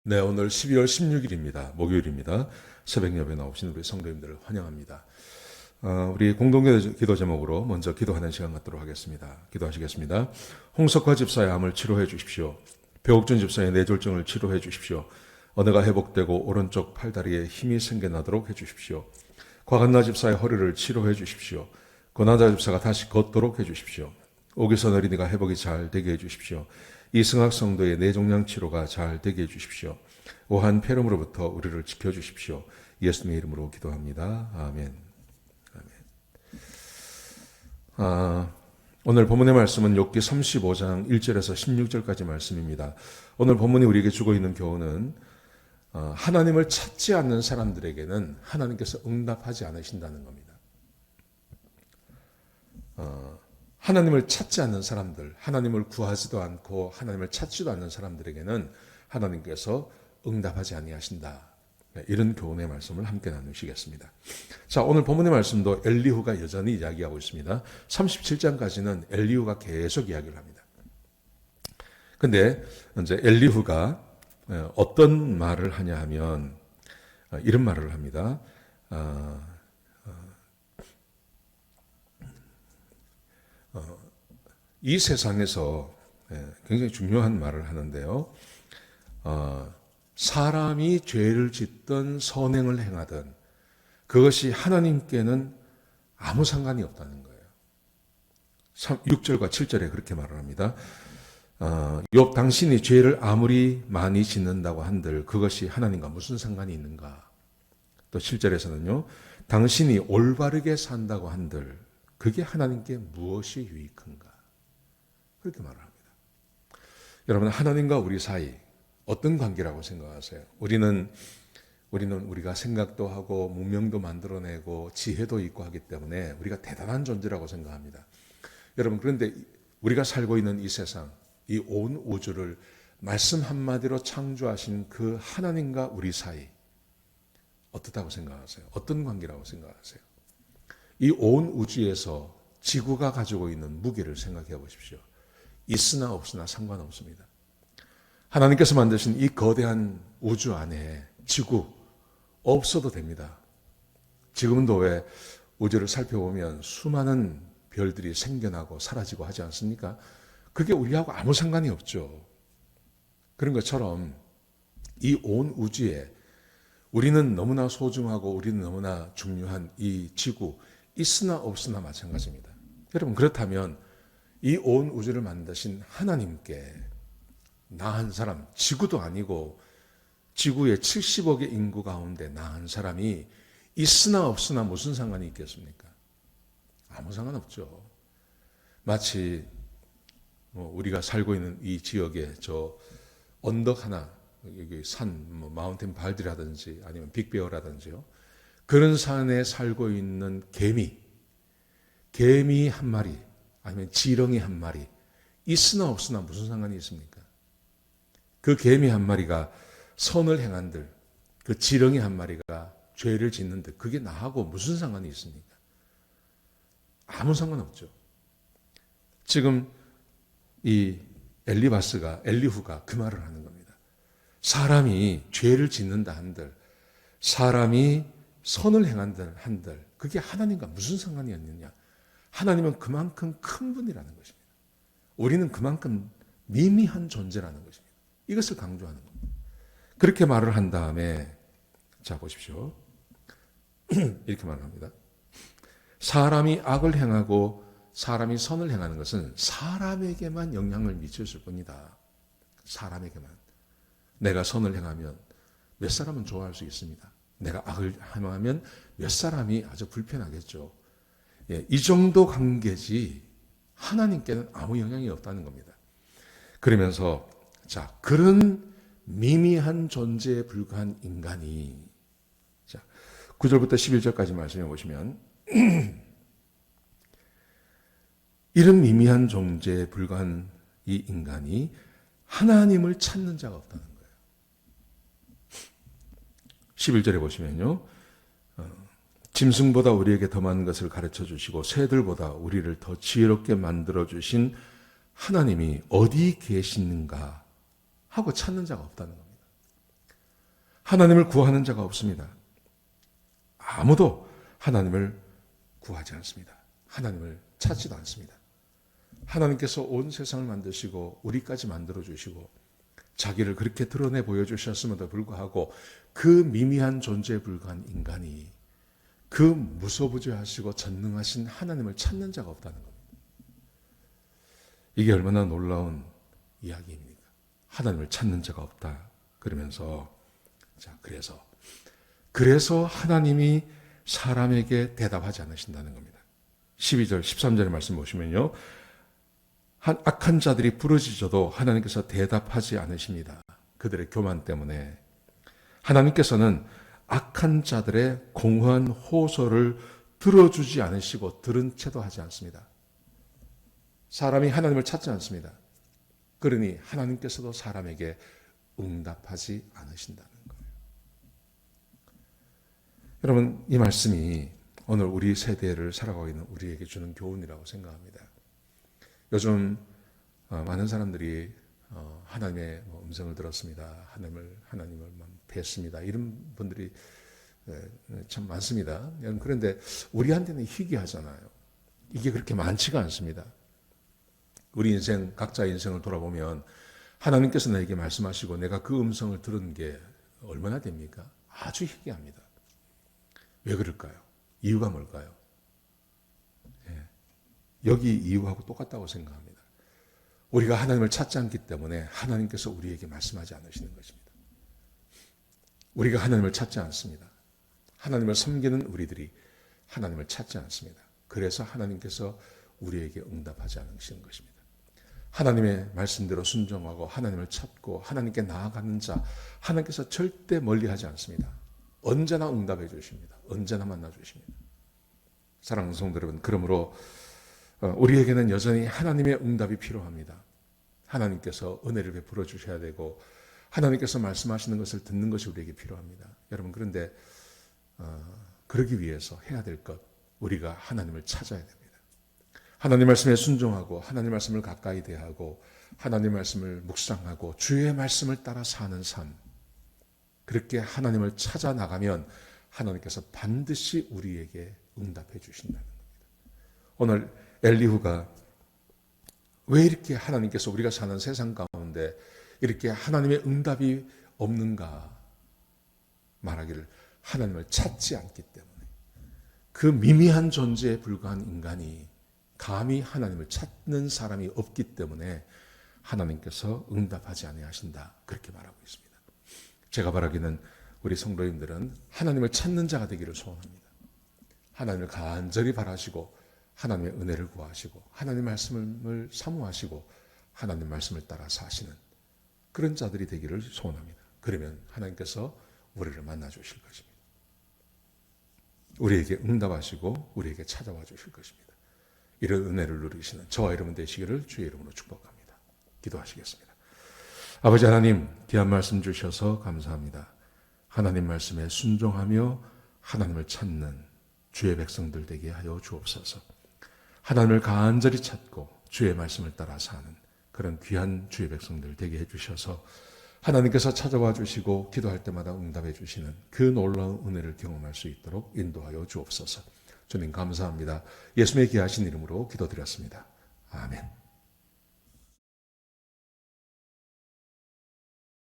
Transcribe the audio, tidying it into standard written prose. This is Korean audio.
네, 오늘 12월 16일입니다. 목요일입니다. 새벽 예배 나오신 우리 성도님들을 환영합니다. 우리 공동기도 제목으로 먼저 기도하는 시간 갖도록 하겠습니다. 기도하시겠습니다. 홍석화 집사의 암을 치료해 주십시오. 배옥준 집사의 뇌졸중을 치료해 주십시오. 언어가 회복되고 오른쪽 팔다리에 힘이 생겨나도록 해 주십시오. 곽한나 집사의 허리를 치료해 주십시오. 권한자 집사가 다시 걷도록 해 주십시오. 오기선 어린이가 회복이 잘 되게 해 주십시오. 이승학 성도의 뇌종양 치료가 잘 되게 해주십시오. 오한 폐렴으로부터 우리를 지켜주십시오. 예수님의 이름으로 기도합니다. 아멘. 오늘 본문의 말씀은 욥기 35장 1절에서 16절까지 말씀입니다. 오늘 본문이 우리에게 주고 있는 교훈은 하나님을 찾지 않는 사람들에게는 하나님께서 응답하지 않으신다는 겁니다. 하나님을 찾지 않는 사람들, 하나님을 구하지도 않고 하나님을 찾지도 않는 사람들에게는 하나님께서 응답하지 아니하신다. 이런 교훈의 말씀을 함께 나누시겠습니다. 자, 오늘 본문의 말씀도 엘리후가 여전히 이야기하고 있습니다. 37장까지는 엘리후가 계속 이야기를 합니다. 근데 이제 엘리후가 어떤 말을 하냐 하면 이런 말을 합니다. 이 세상에서 굉장히 중요한 말을 하는데요. 사람이 죄를 짓든 선행을 행하든 그것이 하나님께는 아무 상관이 없다는 거예요. 6절과 7절에 그렇게 말을 합니다. 욥 당신이 죄를 아무리 많이 짓는다고 한들 그것이 하나님과 무슨 상관이 있는가. 또 7절에서는요. 당신이 올바르게 산다고 한들 그게 하나님께 무엇이 유익한가. 그렇게 말을 합니다. 여러분, 하나님과 우리 사이 어떤 관계라고 생각하세요? 우리는 우리가 생각도 하고 문명도 만들어내고 지혜도 있고 하기 때문에 우리가 대단한 존재라고 생각합니다. 여러분, 그런데 우리가 살고 있는 이 세상, 이 온 우주를 말씀 한마디로 창조하신 그 하나님과 우리 사이 어떻다고 생각하세요? 어떤 관계라고 생각하세요? 이 온 우주에서 지구가 가지고 있는 무게를 생각해 보십시오. 있으나 없으나 상관없습니다. 하나님께서 만드신 이 거대한 우주 안에 지구 없어도 됩니다. 지금도 왜 우주를 살펴보면 수많은 별들이 생겨나고 사라지고 하지 않습니까? 그게 우리하고 아무 상관이 없죠. 그런 것처럼 이 온 우주에 우리는 너무나 소중하고 우리는 너무나 중요한 이 지구 있으나 없으나 마찬가지입니다. 여러분, 그렇다면 이 온 우주를 만드신 하나님께 나 한 사람, 지구도 아니고 지구의 70억의 인구 가운데 나 한 사람이 있으나 없으나 무슨 상관이 있겠습니까? 아무 상관없죠. 마치 우리가 살고 있는 이 지역에 저 언덕 하나, 여기 산, 마운틴 발디라든지 아니면 빅베어라든지요. 그런 산에 살고 있는 개미 한 마리, 아니면 지렁이 한 마리, 있으나 없으나 무슨 상관이 있습니까? 그 개미 한 마리가 선을 행한들, 그 지렁이 한 마리가 죄를 짓는들, 그게 나하고 무슨 상관이 있습니까? 아무 상관없죠. 지금 이 엘리후가 그 말을 하는 겁니다. 사람이 죄를 짓는다 한들, 사람이 선을 행한들 한들, 그게 하나님과 무슨 상관이 있느냐? 하나님은 그만큼 큰 분이라는 것입니다. 우리는 그만큼 미미한 존재라는 것입니다. 이것을 강조하는 겁니다. 그렇게 말을 한 다음에 자 보십시오. 이렇게 말을 합니다. 사람이 악을 행하고 사람이 선을 행하는 것은 사람에게만 영향을 미쳤을 뿐이다. 사람에게만. 내가 선을 행하면 몇 사람은 좋아할 수 있습니다. 내가 악을 행하면 몇 사람이 아주 불편하겠죠. 이 정도 관계지 하나님께는 아무 영향이 없다는 겁니다. 그러면서 자, 그런 미미한 존재에 불과한 인간이 자, 9절부터 11절까지 말씀해 보시면 이런 미미한 존재에 불과한 이 인간이 하나님을 찾는 자가 없다는 거예요. 11절에 보시면요. 짐승보다 우리에게 더 많은 것을 가르쳐 주시고 새들보다 우리를 더 지혜롭게 만들어 주신 하나님이 어디 계시는가 하고 찾는 자가 없다는 겁니다. 하나님을 구하는 자가 없습니다. 아무도 하나님을 구하지 않습니다. 하나님을 찾지도 않습니다. 하나님께서 온 세상을 만드시고 우리까지 만들어주시고 자기를 그렇게 드러내 보여주셨음에도 불구하고 그 미미한 존재에 불과한 인간이 그 무소부지하시고 전능하신 하나님을 찾는 자가 없다는 겁니다. 이게 얼마나 놀라운 이야기입니까? 하나님을 찾는 자가 없다. 그러면서 그래서 하나님이 사람에게 대답하지 않으신다는 겁니다. 12절, 13절의 말씀 보시면요. 악한 자들이 부르짖어도 하나님께서 대답하지 않으십니다. 그들의 교만 때문에. 하나님께서는 악한 자들의 공허한 호소를 들어주지 않으시고 들은 채도 하지 않습니다. 사람이 하나님을 찾지 않습니다. 그러니 하나님께서도 사람에게 응답하지 않으신다는 거예요. 여러분, 이 말씀이 오늘 우리 세대를 살아가고 있는 우리에게 주는 교훈이라고 생각합니다. 요즘 많은 사람들이 하나님의 음성을 들었습니다. 하나님을 뵀습니다. 이런 분들이 참 많습니다. 그런데 우리한테는 희귀하잖아요. 이게 그렇게 많지가 않습니다. 우리 인생, 각자의 인생을 돌아보면 하나님께서 나에게 말씀하시고 내가 그 음성을 들은 게 얼마나 됩니까? 아주 희귀합니다. 왜 그럴까요? 이유가 뭘까요? 여기 이유하고 똑같다고 생각합니다. 우리가 하나님을 찾지 않기 때문에 하나님께서 우리에게 말씀하지 않으시는 것입니다. 우리가 하나님을 찾지 않습니다. 하나님을 섬기는 우리들이 하나님을 찾지 않습니다. 그래서 하나님께서 우리에게 응답하지 않으시는 것입니다. 하나님의 말씀대로 순종하고 하나님을 찾고 하나님께 나아가는 자, 하나님께서 절대 멀리하지 않습니다. 언제나 응답해 주십니다. 언제나 만나 주십니다. 사랑하는 성도 여러분, 그러므로 우리에게는 여전히 하나님의 응답이 필요합니다. 하나님께서 은혜를 베풀어 주셔야 되고 하나님께서 말씀하시는 것을 듣는 것이 우리에게 필요합니다. 여러분, 그런데 그러기 위해서 해야 될 것, 우리가 하나님을 찾아야 됩니다. 하나님 말씀에 순종하고 하나님 말씀을 가까이 대하고 하나님 말씀을 묵상하고 주의 말씀을 따라 사는 삶, 그렇게 하나님을 찾아 나가면 하나님께서 반드시 우리에게 응답해 주신다는 겁니다. 오늘 엘리후가 왜 이렇게 하나님께서 우리가 사는 세상 가운데 이렇게 하나님의 응답이 없는가 말하기를, 하나님을 찾지 않기 때문에, 그 미미한 존재에 불과한 인간이 감히 하나님을 찾는 사람이 없기 때문에 하나님께서 응답하지 아니하신다, 그렇게 말하고 있습니다. 제가 바라기는 우리 성도님들은 하나님을 찾는 자가 되기를 소원합니다. 하나님을 간절히 바라시고 하나님의 은혜를 구하시고 하나님 말씀을 사모하시고 하나님 말씀을 따라 사시는 그런 자들이 되기를 소원합니다. 그러면 하나님께서 우리를 만나 주실 것입니다. 우리에게 응답하시고 우리에게 찾아와 주실 것입니다. 이런 은혜를 누리시는 저와 여러분 되시기를 주의 이름으로 축복합니다. 기도하시겠습니다. 아버지 하나님, 귀한 말씀 주셔서 감사합니다. 하나님 말씀에 순종하며 하나님을 찾는 주의 백성들 되게 하여 주옵소서. 하나님을 간절히 찾고 주의 말씀을 따라 사는 그런 귀한 주의 백성들 되게 해주셔서 하나님께서 찾아와 주시고 기도할 때마다 응답해 주시는 그 놀라운 은혜를 경험할 수 있도록 인도하여 주옵소서. 주님 감사합니다. 예수님의 귀하신 이름으로 기도드렸습니다. 아멘.